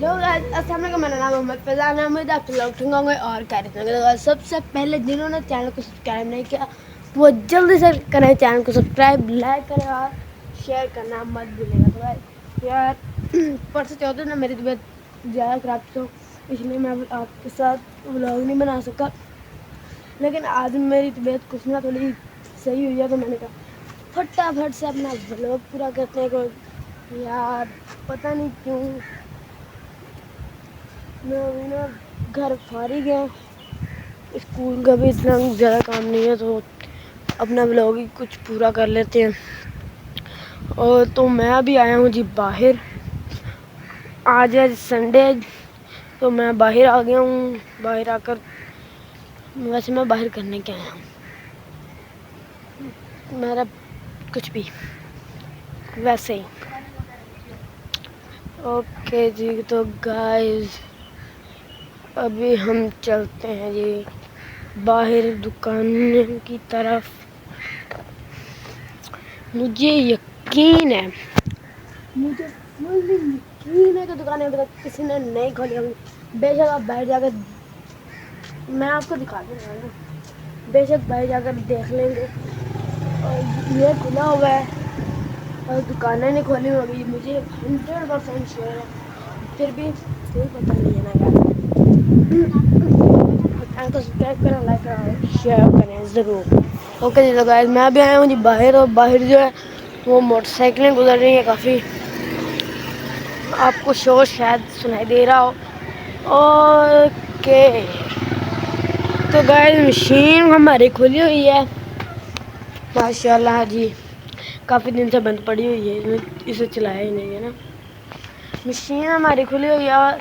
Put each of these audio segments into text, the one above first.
السلام علیکم، میرا نام محمد فیضان احمد، آپ لوگ ٹھنگوں اور کہہ سب سے پہلے جنہوں نے چینل کو سبسکرائب نہیں کیا وہ جلدی سے کریں چینل کو سبسکرائب، لائک کریں اور شیئر کرنا مت بھولے گا۔ تو یار پرسوں چوتھے نا میری طبیعت زیادہ خراب تھی، تو اس لیے میں آپ کے ساتھ ولاگ نہیں بنا سکا، لیکن آج میری طبیعت کچھ نہ تھوڑی صحیح ہوئی ہے، تو میں نے کہا پھٹافٹ سے اپنا ولاگ پورا کرتے ہیں۔ کو یار پتہ نہیں کیوں میں ابھی نا گھر فارغ ہے، اسکول کا بھی اتنا زیادہ کام نہیں ہے، تو اپنا ولاگ ہی کچھ پورا کر لیتے ہیں۔ اور تو میں ابھی آیا ہوں جی باہر، آج ہے سنڈے، تو میں باہر آ گیا ہوں۔ باہر آ کر ویسے میں باہر کرنے کے آیا ہوں، میرا کچھ بھی ویسے ہی۔ اوکے جی، تو گائز ابھی ہم چلتے ہیں جی باہر دکان کی طرف۔ مجھے یقین ہے کہ دکانیں ابھی تک کسی نے نہیں کھولی ہوں، بے شک آپ باہر جا کر میں آپ کو دکھا دوں گا، بے شک باہر جا کر دیکھ لیں گے۔ اور یہ کھلا ہوا ہے اور دکانیں نہیں کھولی ہوگی، مجھے 100% شیئر ہے، پھر بھی کوئی پتہ نہیں ہے نا یار۔ چینل کو سبسکرائب کریں، لائک کریں، شیئر کریں ضرور۔ اوکے جی، تو گائز میں بھی آیا ہوں جی باہر، اور باہر جو ہے وہ موٹر سائیکلیں گزر رہی ہیں کافی، آپ کو شور شاید سنائی دے رہا ہو۔ اوکے تو گائز مشین ہماری کھلی ہوئی ہے ماشاءاللہ جی، کافی دن سے بند پڑی ہوئی ہے، اسے چلایا ہی نہیں ہے نا۔ مشین ہماری کھلی ہوئی ہے، اور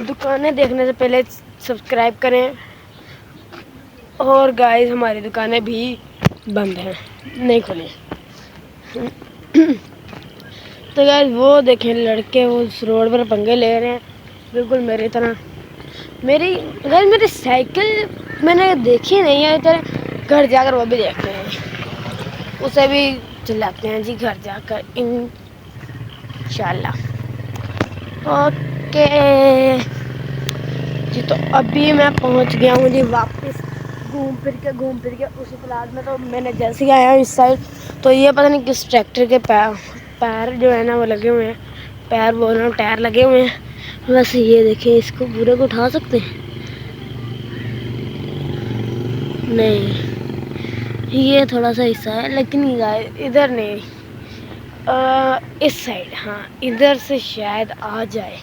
دکانیں دیکھنے سے پہلے سبسکرائب کریں۔ اور گائز ہماری دکانیں بھی بند ہیں، نہیں کھلی۔ تو گائز وہ دیکھیں لڑکے وہ اس روڈ پر پنگے لے رہے ہیں، بالکل میری طرح۔ میری سائیکل میں نے دیکھی نہیں ہے ادھر، گھر جا کر وہ بھی دیکھتے ہیں، اسے بھی چلاتے ہیں جی گھر جا کر انشاءاللہ۔ اوکے جی، تو ابھی میں پہنچ گیا ہوں جی واپس، گھوم پھر کے اسی پلاٹ میں۔ تو میں نے جیسے ہی آیا ہوں اس سائڈ، تو یہ پتہ نہیں کس ٹریکٹر کے پیر جو ہے نا وہ لگے ہوئے ہیں، پیر بول رہا ہوں ٹائر لگے ہوئے ہیں۔ ویسے یہ دیکھیں، اس کو پورے کو اٹھا سکتے ہیں؟ نہیں، یہ تھوڑا سا حصہ ہے، لیکن ادھر نہیں، اس سائڈ، ہاں ادھر سے شاید آ جائے،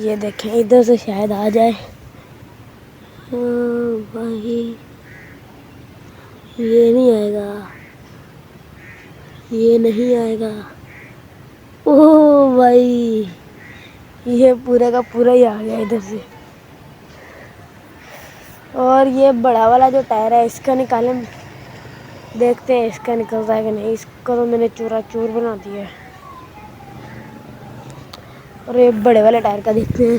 یہ دیکھیں ادھر سے شاید آ جائے۔ بھائی یہ نہیں آئے گا، یہ نہیں آئے گا۔ اوہ بھائی یہ پورے کا پورا ہی آ گیا ادھر سے۔ اور یہ بڑا والا جو ٹائر ہے اس کا نکالیں، دیکھتے ہیں اس کا نکلتا ہے کہ نہیں۔ اس کا تو میں نے چورا چور بنا دیا ہے، اور یہ بڑے والے ٹائر کا دیکھتے ہیں۔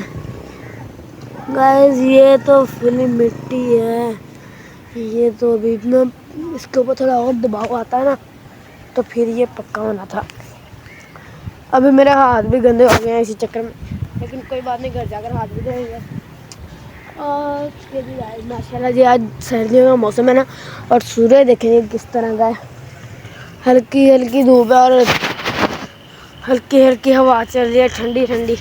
گائز یہ تو فلی مٹی ہے، یہ تو ابھی اتنا اس کے اوپر تھوڑا اور دباؤ آتا ہے نا تو پھر یہ پکا ہونا تھا۔ ابھی میرے ہاتھ بھی گندے ہو گئے ہیں اسی چکر میں، لیکن کوئی بات نہیں، گھر جا کر ہاتھ بھی دھوئیں گے۔ اور جی ماشاءاللہ جی آج سردیوں کا موسم ہے نا، اور سورج دیکھیں گے کس طرح کا ہے، ہلکی ہلکی دھوپ ہے اور ہلکی ہلکی ہوا چل رہی ہے ٹھنڈی ٹھنڈی۔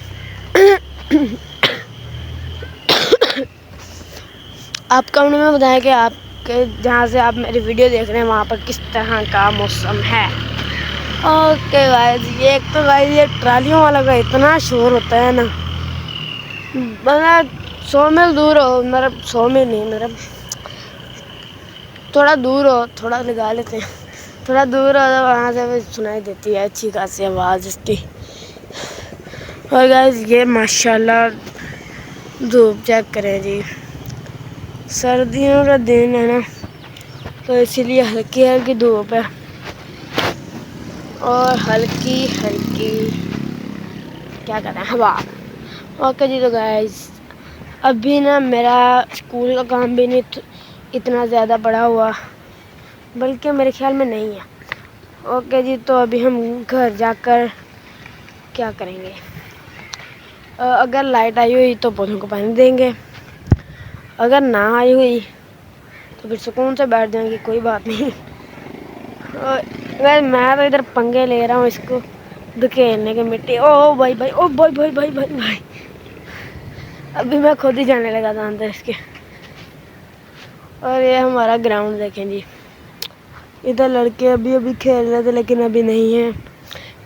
آپ کمنٹ میں بتائیں کہ آپ کے جہاں سے آپ میری ویڈیو دیکھ رہے ہیں وہاں پر کس طرح کا موسم ہے۔ اوکے گائز، ایک تو گائز یہ ٹرالیوں والا کا اتنا شور ہوتا ہے نا، مطلب 100 میل دور ہو، مطلب 100 میل نہیں، مطلب تھوڑا دور ہو، تھوڑا لگا لیتے ہیں، تھوڑا دور ہو تو وہاں سے بھی سنائی دیتی ہے اچھی خاصی آواز اس کی۔ اور گائز یہ ماشاءاللہ دھوپ چیک کریں جی، سردیوں کا دن ہے نا تو اسی لیے ہلکی ہلکی دھوپ ہے اور ہلکی ہلکی کیا کہتے ہیں ہوا۔ اوکے جی، تو گائز ابھی نا میرا اسکول کا کام بھی نہیں اتنا زیادہ پڑا ہوا، بلکہ میرے خیال میں نہیں ہے۔ اوکے جی، تو ابھی ہم گھر جا کر کیا کریں گے، اگر لائٹ آئی ہوئی تو پودوں کو پانی دیں گے، اگر نہ آئی ہوئی تو پھر سکون سے بیٹھ جائیں گے، کوئی بات نہیں۔ میں تو ادھر پنگے لے رہا ہوں اس کو دھکیلنے کے مٹی۔ او بھائی بھائی، او بھائی بھائی بھائی بھائی بھائی، ابھی میں خود ہی جانے لگا تھا اندر اس کے۔ اور یہ ہمارا گراؤنڈ دیکھیں جی، ادھر لڑکے ابھی ابھی کھیل رہے تھے لیکن ابھی نہیں ہیں،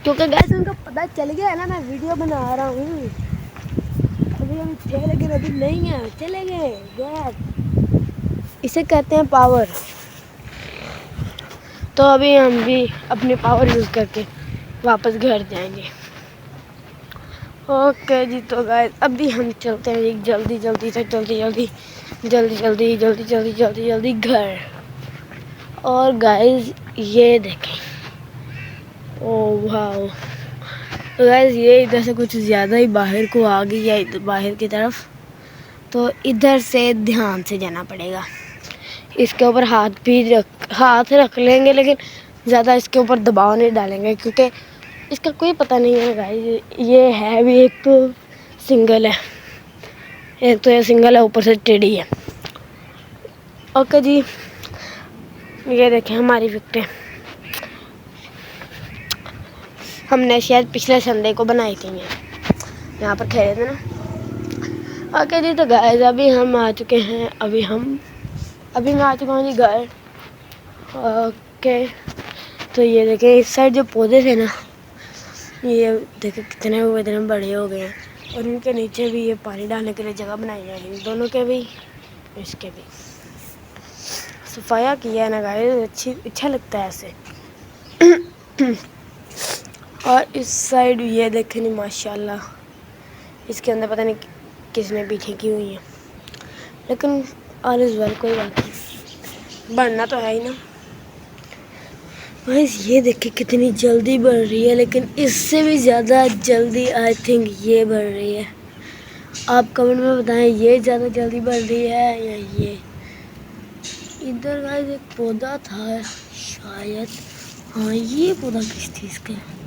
کیونکہ گیس ان کو پتہ چل گیا ہے نا میں ویڈیو بنا رہا ہوں۔ ابھی ابھی تھے لیکن ابھی نہیں ہیں، چلے گئے گیس، اسے کہتے ہیں پاور۔ تو ابھی ہم بھی اپنی پاور یوز کر کے واپس گھر جائیں گے۔ اوکے جی، تو گائز ابھی ہم چلتے ہیں جلدی جلدی سے جلدی جلدی جلدی جلدی جلدی جلدی جلدی جلدی گھر۔ اور گائز یہ دیکھیں، او واو، تو گائز یہ ادھر سے کچھ زیادہ ہی باہر کو آ گئی ہے، باہر کی طرف، تو ادھر سے دھیان سے جانا پڑے گا۔ اس کے اوپر ہاتھ رکھ لیں گے لیکن زیادہ اس کے اوپر دباؤ نہیں ڈالیں گے، کیونکہ اس کا کوئی پتہ نہیں ہے گائز، یہ ہے بھی ایک تو سنگل ہے، ایک تو یہ سنگل ہے اوپر سے ٹیڑھی ہے۔ اوکے جی، یہ دیکھیں ہماری وکٹیں، ہم نے شاید پچھلے سنڈے کو بنائی تھی، یہاں پر کھیلے تھے نا۔ اوکے جی، تو گائز ابھی ہم آ چکے ہیں، ابھی میں آ چکا ہوں جی گھر۔ اوکے، تو یہ دیکھیں اس سائڈ جو پودے تھے نا، یہ دیکھیں اتنے بڑے ہو گئے ہیں، اور ان کے نیچے بھی یہ پانی ڈالنے کے لیے جگہ بنائی ہے، ان دونوں کے بھی اس کے بھی صفایا کیا ہے نا گائز، اچھا لگتا ہے ایسے۔ اور اس سائڈ یہ دیکھیں ماشاءاللہ، اس کے اندر پتہ نہیں کس نے بیٹھی کی ہوئی ہیں، لیکن آل از ویل، کوئی بات نہیں، بڑھنا تو ہے ہی نا۔ بس یہ دیکھیں کتنی جلدی بڑھ رہی ہے، لیکن اس سے بھی زیادہ جلدی آئی تھنک یہ بڑھ رہی ہے۔ آپ کمنٹ میں بتائیں یہ زیادہ جلدی بڑھ رہی ہے یا یہ۔ ادھر گائز ایک پودا تھا شاید، ہاں یہ پودا کس چیز کا ہے،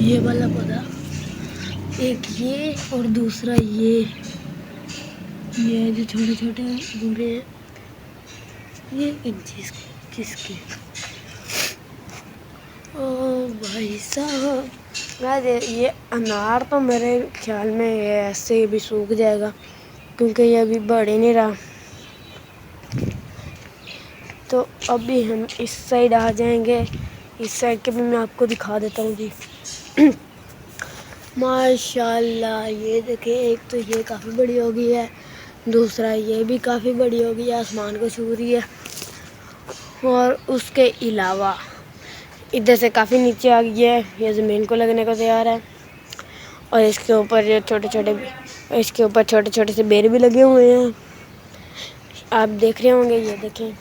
یہ والا پودا، ایک یہ اور دوسرا یہ جو چھوٹے چھوٹے بورے ہیں، یہ کس کے، او بھائی صاحب، یہ انار تو میرے خیال میں یہ ایسے ہی بھی سوکھ جائے گا، کیونکہ یہ ابھی بڑھ ہی نہیں رہا۔ تو ابھی ہم اس سائڈ آ جائیں گے، اس سائڈ کے بھی میں آپ کو دکھا دیتا ہوں جی۔ ماشاءاللہ یہ دیکھیں، ایک تو یہ کافی بڑی ہو گئی ہے، دوسرا یہ بھی کافی بڑی ہو گئی ہے، آسمان کو چھو رہی ہے، اور اس کے علاوہ ادھر سے کافی نیچے آ گئی ہے، یہ زمین کو لگنے کو تیار ہے، اور اس کے اوپر جو چھوٹے چھوٹے سے بیر بھی لگے ہوئے ہیں، آپ دیکھ رہے ہوں گے، یہ دیکھیں،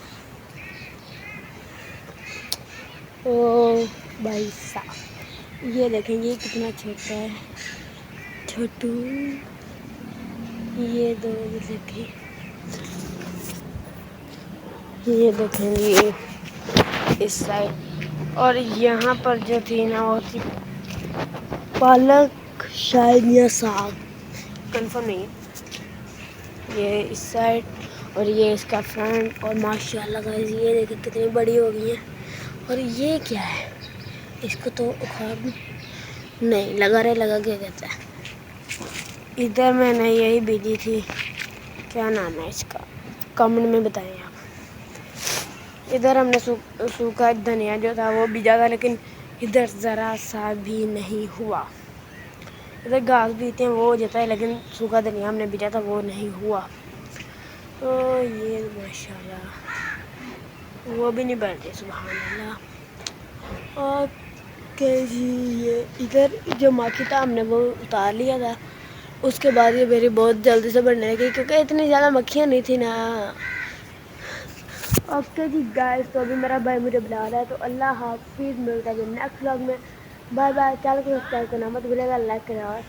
او بھائی صاحب، یہ دیکھیں یہ کتنا چھوٹا ہے، چھوٹو، یہ دو دیکھیں، یہ دیکھیں گے اس سائڈ، اور یہاں پر جو تھی نا وہ تھی پالک شاید یا ساگ، کنفرم نہیں ہے، یہ اس سائڈ، اور یہ اس کا فرنٹ، اور ماشاءاللہ گائز یہ دیکھیں کتنی بڑی ہو گئی ہے، اور یہ کیا ہے، اس کو تو اکھاڑ نہیں لگا کیا کہتا ہے، ادھر میں نے یہی بھیجی تھی، کیا نام ہے اس کا، کمنٹ میں بتائیں آپ۔ ادھر ہم نے سوکھا دھنیا جو تھا وہ بھیجا تھا، لیکن ادھر ذرا سا بھی نہیں ہوا، ادھر گھاس بیجتے ہیں وہ ہو جاتا ہے، لیکن سوکھا دھنیا ہم نے بھیجا تھا وہ نہیں ہوا، تو یہ ماشاءاللہ وہ بھی نہیں بڑھتے، سبحان اللہ۔ اوکے جی، یہ ادھر جو ماکھی تھا ہم نے وہ اتار لیا تھا، اس کے بعد یہ میری بہت جلدی سے بڑھنے لگی، کیونکہ اتنی زیادہ مکھیاں نہیں تھیں نا۔ اوکے جی گائز، تو ابھی میرا بھائی مجھے بلا رہا ہے، تو اللہ حافظ، ملتا ہے نیکسٹ ولاگ میں، بائے بائے، چینل کو سبسکرائب کرنا مت بھولیے گا، لائک کرنا اور